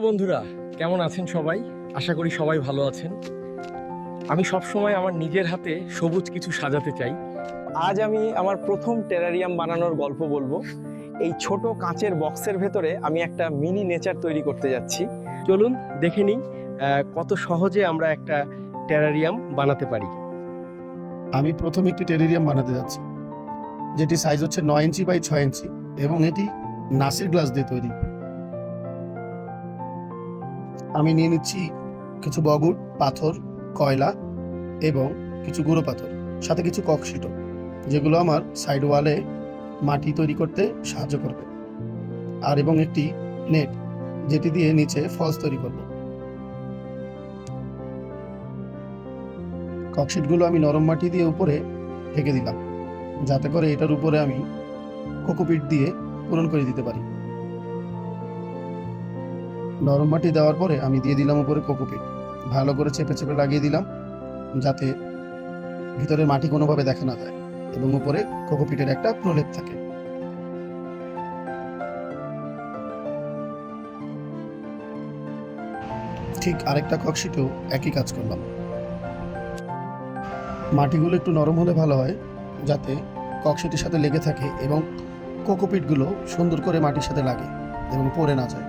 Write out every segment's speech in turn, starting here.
বন্ধুরা, কেমন আছেন সবাই? আশা করি সবাই ভালো আছেন। আমি সবসময় আমার নিজের হাতে সবুজ কিছু সাজাতে চাই। আজ আমি আমার প্রথম টেরারিয়াম বানানোর গল্প বলবো। এই ছোট কাঁচের বক্সের ভেতরে আমি একটা মিনি নেচার তৈরি করতে যাচ্ছি। চলুন দেখে নিই কত সহজে আমরা একটা টেরারিয়াম বানাতে পারি। আমি প্রথম একটি টেরারিয়াম বানাতে যাচ্ছি, যেটি সাইজ হচ্ছে 9 ইঞ্চি বাই 6 ইঞ্চি এবং এটি নাসির গ্লাস দিয়ে তৈরি। আমি নিয়ে নিচ্ছি কিছু বগুড়, পাথর, কয়লা এবং কিছু গুঁড়ো পাথর, সাথে কিছু ককশিটও, যেগুলো আমার সাইড ওয়ালে মাটি তৈরি করতে সাহায্য করবে, আর এবং একটি নেট, যেটি দিয়ে নিচে ফলস তৈরি করব। ককশিটগুলো আমি নরম মাটি দিয়ে উপরে ঢেকে দিলাম, যাতে করে এটার উপরে আমি কোকোপিট দিয়ে পূরণ করে দিতে পারি। নরম মাটি দেওয়ার পরে আমি দিয়ে দিলাম উপরে কোকোপিট, ভালো করে চেপে চেপে লাগিয়ে দিলাম, যাতে ভিতরে মাটি কোনোভাবে দেখা না যায় এবং উপরে কোকোপিটের একটা প্রলেপ থাকে। ঠিক আরেকটা ককশিটেও একই কাজ করলাম। মাটিগুলো একটু নরম হলে ভালো হয়, যাতে ককশিটের সাথে লেগে থাকে এবং কোকোপিটগুলো সুন্দর করে মাটির সাথে লাগে এবং পড়ে না যায়।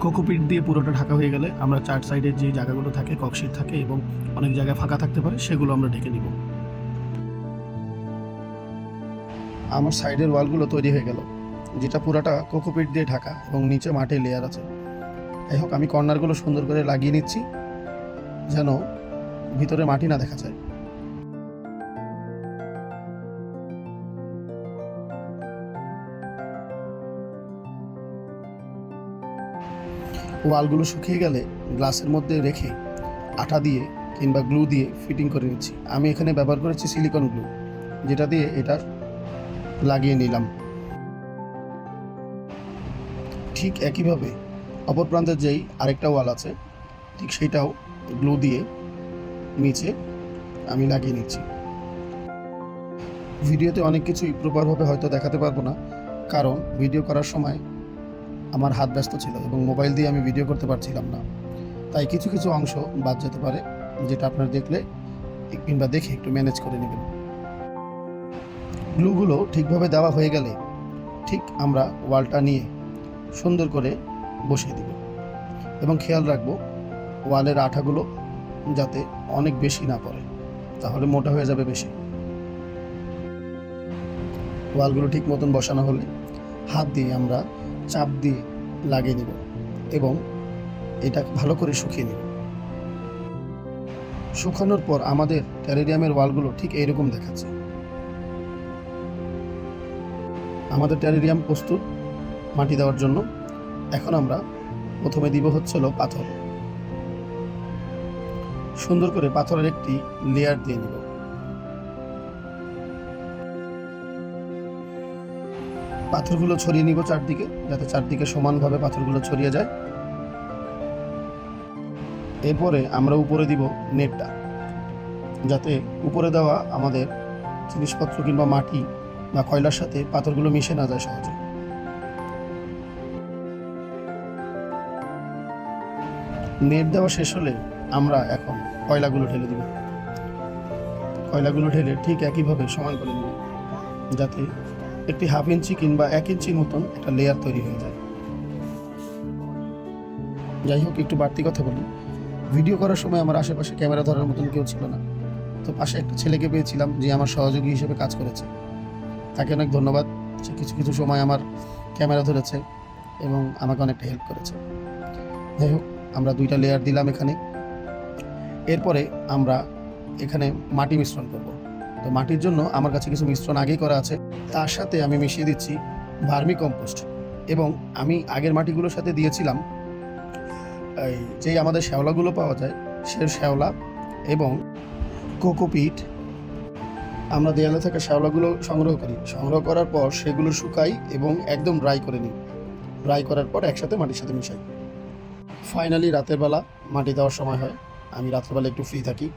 কোকোপিট দিয়ে পুরোটা ঢাকা হয়ে গেলে আমরা চার সাইডের যে জায়গাগুলো থাকে, ককশিট থাকে এবং অনেক জায়গায় ফাঁকা থাকতে পারে, সেগুলো আমরা ঢেকে নিব। আমার সাইডের ওয়ালগুলো তৈরি হয়ে গেল, যেটা পুরোটা কোকোপিট দিয়ে ঢাকা এবং নিচে মাটির লেয়ার আছে। যাই হোক, আমি কর্নারগুলো সুন্দর করে লাগিয়ে নিচ্ছি, যেন ভিতরে মাটি না দেখা যায়। ওয়ালগুলো শুকিয়ে গেলে গ্লাসের মধ্যে রেখে আঠা দিয়ে কিংবা গ্লু দিয়ে ফিটিং করে নিচ্ছি। আমি এখানে ব্যবহার করেছি সিলিকন গ্লু, যেটা দিয়ে এটা লাগিয়ে নিলাম। ঠিক একইভাবে অপর প্রান্তের যেই আরেকটা ওয়াল আছে, ঠিক সেইটাও গ্লু দিয়ে নিচে আমি লাগিয়ে নিচ্ছি। ভিডিওতে অনেক কিছুই প্রপারভাবে হয়তো দেখাতে পারবো না, কারণ ভিডিও করার সময় আমার হাত ব্যস্ত ছিল এবং মোবাইল দিয়ে আমি ভিডিও করতে পারছিলাম না, তাই কিছু কিছু অংশ বাদ যেতে পারে, যেটা আপনারা দেখলে কিংবা দেখে একটু ম্যানেজ করে নেবেন। গ্লুগুলো ঠিকভাবে দেওয়া হয়ে গেলে ঠিক আমরা ওয়ালটা নিয়ে সুন্দর করে বসিয়ে দিব এবং খেয়াল রাখবো ওয়ালের আঠাগুলো যাতে অনেক বেশি না পড়ে, তাহলে মোটা হয়ে যাবে বেশি। ওয়ালগুলো ঠিক মতন বসানো হলে হাত দিয়ে আমরা চাপ দিয়ে লাগিয়ে নেব এবং এটা ভালো করে শুকিয়ে নেব। শুকানোর পর আমাদের টেরারিয়ামের ওয়ালগুলো ঠিক এইরকম দেখাচ্ছে। আমাদের টেরারিয়াম প্রস্তুত মাটি দেওয়ার জন্য। এখন আমরা প্রথমে দিব হচ্ছিল পাথর। সুন্দর করে পাথরের একটি লেয়ার দিয়ে নিব। পাথরগুলো ছড়িয়ে নিব চারদিকে, যাতে চারদিকে সমানভাবে পাথরগুলো ছড়িয়ে যায়। এরপরে আমরা উপরে দিব নেটটা, যাতে উপরে দেওয়া আমাদের জিনিসপত্র কিংবা মাটি বা কয়লার সাথে পাথরগুলো মিশে না যায় সহজে। নেট দেওয়া শেষ হলে আমরা এখন কয়লাগুলো ঢেলে দিব। কয়লাগুলো ঢেলে ঠিক একইভাবে সমান করে নেব, যাতে একটি 1/2 ইঞ্চি কিংবা 1 ইঞ্চির মতন একটা লেয়ার তৈরি হয়ে যায়। যাই হোক, একটু বাড়তি কথা বলি, ভিডিও করার সময় আমার আশেপাশে ক্যামেরা ধরার মতন কেউ ছিল না, তো পাশে একটা ছেলেকে পেয়েছিলাম যে আমার সহযোগী হিসেবে কাজ করেছে। তাকে অনেক ধন্যবাদ, সে কিছু কিছু সময় আমার ক্যামেরা ধরেছে এবং আমাকে অনেকটা হেল্প করেছে। যাই হোক, আমরা 2টা লেয়ার দিলাম এখানে। এরপরে আমরা এখানে মাটি মিশ্রণ করব। তো মাটির জন্য আমার কাছে কিছু মিশ্রণ আগেই করা আছে, তার সাথে আমি মিশিয়ে দিচ্ছি ভার্মি কম্পোস্ট, এবং আমি আগের মাটিগুলোর সাথে দিয়েছিলাম এই যেই আমাদের শ্যাওলাগুলো পাওয়া যায় সে শ্যাওলা এবং কোকোপিট। আমরা দেয়ালে থাকা শ্যাওলাগুলো সংগ্রহ করার পর সেগুলো শুকাই এবং একদম ড্রাই করে নিই। ড্রাই করার পর একসাথে মাটির সাথে মিশাই। ফাইনালি রাতের বেলা মাটি দেওয়ার সময় হয়। আমি রাত্রেবেলা একটু ফ্রি থাকি,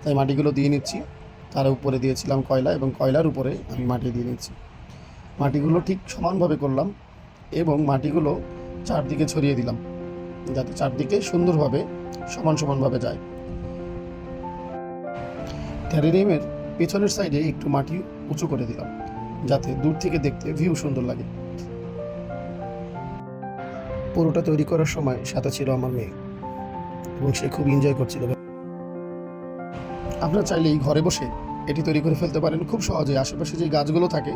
তাই মাটিগুলো দিয়ে নিচ্ছি। তার উপরে দিয়েছিলাম কয়লা এবং কয়লার উপরে আমি মাটি দিয়ে নিচ্ছি। মাটিগুলো ঠিক সমানভাবে করলাম এবং মাটিগুলো চারদিকে ছড়িয়ে দিলাম যাতে চারদিকে সুন্দরভাবে সমানভাবে যায়। টেরারিয়ামের পেছনের সাইডে একটু মাটি উঁচু করে দিলাম যাতে দূর থেকে দেখতে ভিউ সুন্দর লাগে। পুরোটা তৈরি করার সময় সাথে ছিল আমার মেয়ে এবং সে খুব এনজয় করছিল। আপনারা চাইলেই ঘরে বসে এটি তৈরি করে ফেলতে পারেন খুব সহজে। আশেপাশে যে গাছগুলো থাকে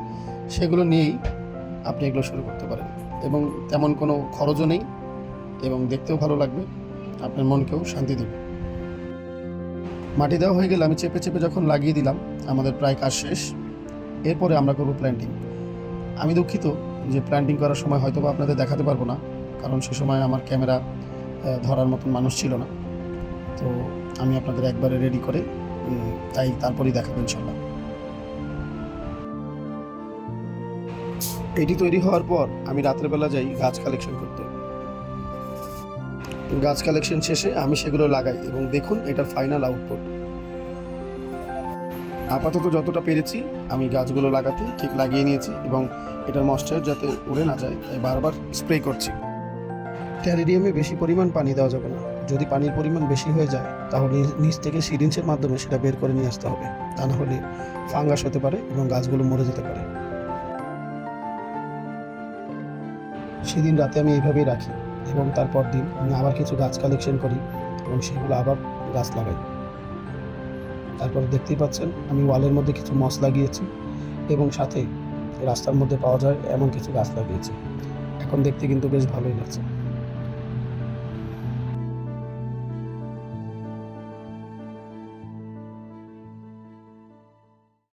সেগুলো নিয়েই আপনি এগুলো শুরু করতে পারেন এবং তেমন কোনো খরচও নেই এবং দেখতেও ভালো লাগবে, আপনার মনকেও শান্তি দেবে। মাটি দেওয়া হয়ে গেলে আমি চেপে চেপে যখন লাগিয়ে দিলাম, আমাদের প্রায় কাজ শেষ। এরপরে আমরা করব প্ল্যান্টিং। আমি দুঃখিত যে প্ল্যান্টিং করার সময় হয়তো বা আপনাদের দেখাতে পারবো না, কারণ সে সময় আমার ক্যামেরা ধরার মতন মানুষ ছিল না। তো আমি আপনাদের একবারে রেডি করে তাই তারপরেই দেখাবো ইনশাল্লাহ। এটি তৈরি হওয়ার পর আমি রাত্রেবেলা যাই গাছ কালেকশন করতে। গাছ কালেকশন শেষে আমি সেগুলো লাগাই এবং দেখুন এটার ফাইনাল আউটপুট। আপাতত যতটা পেরেছি আমি গাছগুলো লাগাতে ঠিক লাগিয়ে নিয়েছি এবং এটার ময়েশ্চার যাতে উড়ে না যায় তাই বারবার স্প্রে করছি। টেরারিয়ামে বেশি পরিমাণ পানি দেওয়া যাবে না। যদি পানির পরিমাণ বেশি হয়ে যায় তাহলে নিচ থেকে সিরিঞ্জের মাধ্যমে সেটা বের করে নিয়ে আসতে হবে, তা না হলে ফাঙ্গাস হতে পারে এবং গাছগুলো মরে যেতে পারে। সেদিন রাতে আমি এইভাবেই রাখি এবং তারপর দিন আমি আবার কিছু গাছ কালেকশন করি এবং সেগুলো আবার গাছ লাগাই। তারপর দেখতেই পাচ্ছেন আমি ওয়ালের মধ্যে কিছু মস লাগিয়েছি এবং সাথে রাস্তার মধ্যে পাওয়া যায় এমন কিছু গাছ লাগিয়েছি। এখন দেখতে কিন্তু বেশ ভালোই লাগছে।